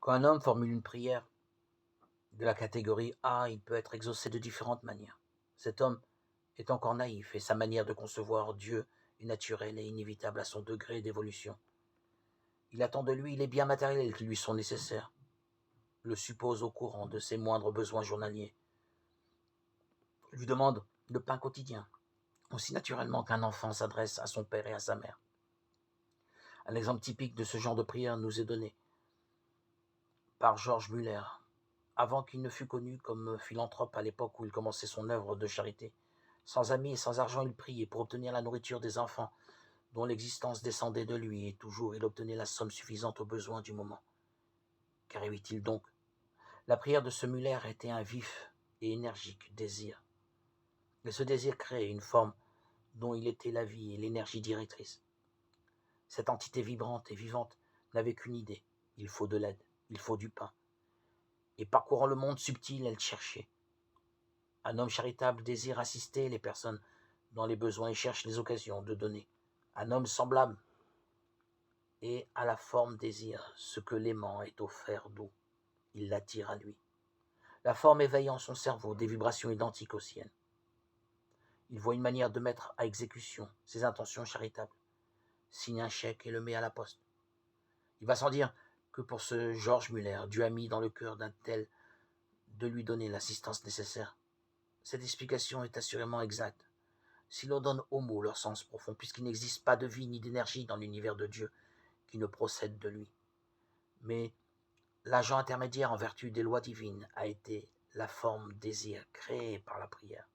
Quand un homme formule une prière de la catégorie A, il peut être exaucé de différentes manières. Cet homme est encore naïf et sa manière de concevoir Dieu est naturelle et inévitable à son degré d'évolution. Il attend de lui les biens matériels qui lui sont nécessaires, le suppose au courant de ses moindres besoins journaliers, lui demande le pain quotidien, aussi naturellement qu'un enfant s'adresse à son père et à sa mère. Un exemple typique de ce genre de prière nous est donné par George Muller. Avant qu'il ne fût connu comme philanthrope à l'époque où il commençait son œuvre de charité, sans amis et sans argent, il priait pour obtenir la nourriture des enfants dont l'existence descendait de lui, et toujours il obtenait la somme suffisante aux besoins du moment. Qu'arrivait-il donc? La prière de ce Muller était un vif et énergique désir. Et ce désir créait une forme dont il était la vie et l'énergie directrice. Cette entité vibrante et vivante n'avait qu'une idée: il faut de l'aide, il faut du pain. Et parcourant le monde subtil, elle cherchait. Un homme charitable désire assister les personnes dans les besoins et cherche les occasions de donner. Un homme semblable et à la forme désire ce que l'aimant est offert d'eau. Il l'attire à lui. La forme éveille en son cerveau des vibrations identiques aux siennes. Il voit une manière de mettre à exécution ses intentions charitables, signe un chèque et le met à la poste. Il va sans dire que pour ce George Muller, Dieu a mis dans le cœur d'un tel de lui donner l'assistance nécessaire. Cette explication est assurément exacte, si l'on donne aux mots leur sens profond, puisqu'il n'existe pas de vie ni d'énergie dans l'univers de Dieu qui ne procède de lui. Mais l'agent intermédiaire en vertu des lois divines a été la forme désir créée par la prière.